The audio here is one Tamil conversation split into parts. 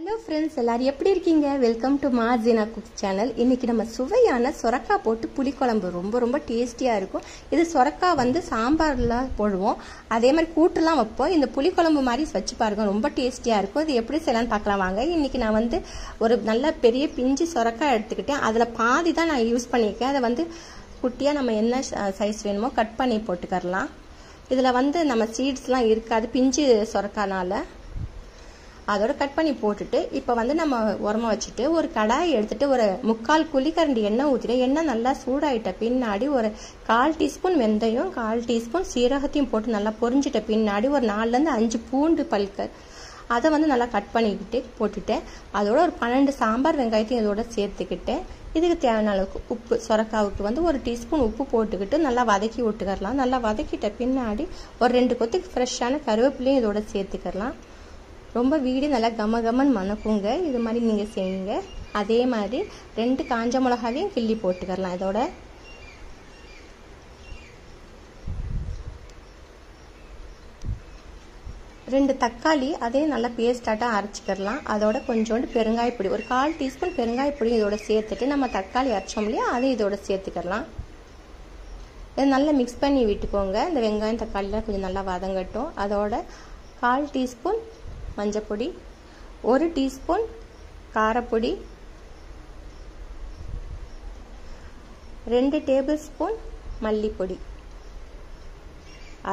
ஹலோ ஃப்ரெண்ட்ஸ், எல்லாரும் எப்படி இருக்கீங்க? Welcome to Marjina cook channel. இன்னைக்கு நம்ம சுவையான சொரக்காய் போட்டு புளிக்குழம்பு ரொம்ப ரொம்ப டேஸ்டியாக இருக்கும். இது சொரக்காய் வந்து சாம்பார்லாம் போடுவோம், அதே மாதிரி கூட்டுலாம் வைப்போம். இந்த புளிக்குழம்பு மாதிரி வச்சு பாருங்க, ரொம்ப டேஸ்டியாக இருக்கும். இது எப்படி செய்யலாம்னு பார்க்கலாம் வாங்க. இன்னைக்கு நான் வந்து ஒரு நல்ல பெரிய பிஞ்சு சொரக்காய் எடுத்துக்கிட்டேன். அதில் பாதி தான் நான் யூஸ் பண்ணியிருக்கேன். அதை வந்து குட்டியாக நம்ம என்ன சைஸ் வேணுமோ கட் பண்ணி போட்டுக்கரலாம். இதில் வந்து நம்ம சீட்ஸ்லாம் இருக்காது, பிஞ்சு சொரக்காய்னால. அதோட கட் பண்ணி போட்டுட்டு இப்போ வந்து நம்ம உரமா வச்சுட்டு ஒரு கடாய் எடுத்துட்டு ஒரு 3/4 குழிக்கரண்டி எண்ணெய் ஊற்றிட்டு, எண்ணெய் நல்லா சூடாயிட்ட பின்னாடி ஒரு 1/4 டீஸ்பூன் வெந்தயம், 1/4 டீஸ்பூன் சீரகத்தையும் போட்டு நல்லா பொரிஞ்சிட்ட பின்னாடி ஒரு 4லேருந்து 5 பூண்டு பல்கள் அதை வந்து நல்லா கட் பண்ணிக்கிட்டு போட்டுட்டேன். அதோட ஒரு 12 சாம்பார் வெங்காயத்தையும் இதோட சேர்த்துக்கிட்டேன். இதுக்கு தேவையான அளவுக்கு உப்பு, சொரக்காவுக்கு வந்து ஒரு டீஸ்பூன் உப்பு போட்டுக்கிட்டு நல்லா வதக்கி விட்டுக்கரலாம். நல்லா வதக்கிட்ட பின்னாடி ஒரு 2 கொத்து ஃப்ரெஷ்ஷான கருவேப்பிலையும் இதோட சேர்த்துக்கலாம். ரொம்ப வீடு நல்லா கமகமன்னு மணக்குங்க. இது மாதிரி நீங்கள் செய்யுங்க. அதே மாதிரி 2 காஞ்ச மிளகாவையும் கிள்ளி போட்டுக்கரலாம். இதோட ரெண்டு தக்காளி அதையும் நல்லா பேஸ்டாட்டாக அரைச்சிக்கிறலாம். அதோட கொஞ்சோண்டு பெருங்காயப்பொடி, ஒரு 1/4 டீஸ்பூன் பெருங்காயப்பொடி இதோட சேர்த்துட்டு நம்ம தக்காளி அரைச்சோம் இல்லையா, அதையும் இதோட சேர்த்துக்கலாம். இதை நல்லா மிக்ஸ் பண்ணி விட்டுக்கோங்க. இந்த வெங்காயம் தக்காளிலாம் கொஞ்சம் நல்லா வதங்கட்டும். அதோட 1/4 டீஸ்பூன் மஞ்சப்பொடி, 1 டீஸ்பூன் காரப்பொடி, 2 டேபிள் ஸ்பூன் மல்லிப்பொடி,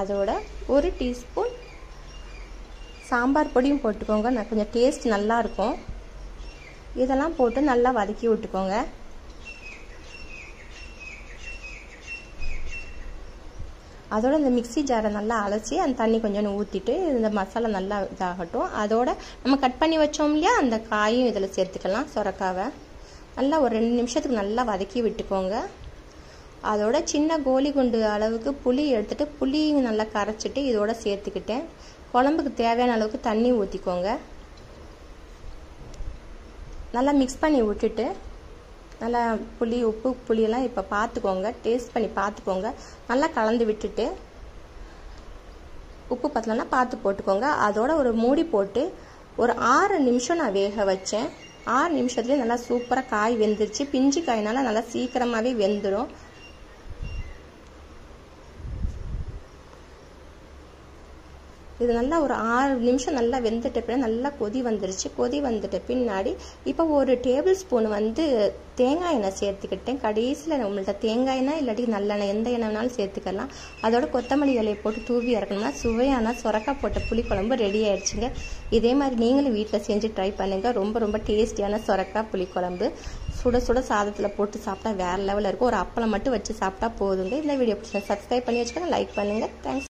அதோட 1 டீஸ்பூன் சாம்பார் பொடியும் போட்டுக்கோங்க. கொஞ்சம் டேஸ்ட் நல்லா இருக்கும். இதெல்லாம் போட்டு நல்லா வதக்கி விட்டுக்கோங்க. அதோட இந்த மிக்சி ஜாரை நல்லா அலசி அந்த தண்ணி கொஞ்சம் ஊற்றிட்டு இந்த மசாலா நல்லா இதாகட்டும். அதோட நம்ம கட் பண்ணி வச்சோம் இல்லையா, அந்த காயும் இதில் சேர்த்துக்கலாம். சொரக்காவை நல்லா ஒரு 2 நிமிஷத்துக்கு நல்லா வதக்கி விட்டுக்கோங்க. அதோட சின்ன கோலி குண்டு அளவுக்கு புளி எடுத்துட்டு புளியும் நல்லா கரைச்சிட்டு இதோட சேர்த்துக்கிட்டேன். குழம்புக்கு தேவையான அளவுக்கு தண்ணி ஊற்றிக்கோங்க. நல்லா மிக்ஸ் பண்ணி விட்டுட்டு நல்லா புளி உப்பு புளியெல்லாம் இப்போ பார்த்துக்கோங்க, டேஸ்ட் பண்ணி பார்த்துக்கோங்க. நல்லா கலந்து விட்டுட்டு உப்பு பத்தலைன்னா பார்த்து போட்டுக்கோங்க. அதோட ஒரு மூடி போட்டு ஒரு 6 நிமிஷம் நான் வேக வச்சேன். 6 நிமிஷத்துலேயே நல்லா சூப்பராக காய் வெந்துருச்சு. பிஞ்சு காய்னால நல்லா சீக்கிரமாகவே வெந்துடும். இது நல்லா ஒரு 6 நிமிஷம் நல்லா வெந்துட்ட பின்னாடி நல்லா கொதி வந்துருச்சு. கொதி வந்துட்ட பின்னாடி இப்போ ஒரு டேபிள் ஸ்பூன் வந்து தேங்காய் எண்ணெய் சேர்த்துக்கிட்டேன். கடைசியில் நம்மள்ட்ட தேங்காய் எண்ணெய் இல்லாட்டி நல்லெண்ணெய் எந்த எண்ணெய் வேணாலும் சேர்த்துக்கலாம். அதோட கொத்தமல்லி இலையை போட்டு தூவி இறக்கணும்னா சுவையான சொரக்காய் போட்ட புளிக்குழம்பு ரெடி ஆயிடுச்சுங்க. இதே மாதிரி நீங்களும் வீட்டில் செஞ்சு ட்ரை பண்ணுங்கள். ரொம்ப ரொம்ப டேஸ்டியான சொரக்காய் புளிக்குழம்பு சுட சுட சாதத்தில் போட்டு சாப்பிட்டா வேறு லெவலில் இருக்கும். ஒரு அப்பளம் மட்டும் வச்சு சாப்பிட்டா போதுங்க. இந்த வீடியோ சப்ஸ்கிரைப் பண்ணி வச்சுக்கோங்க, லைக் பண்ணுங்கள். தேங்க்ஸ்.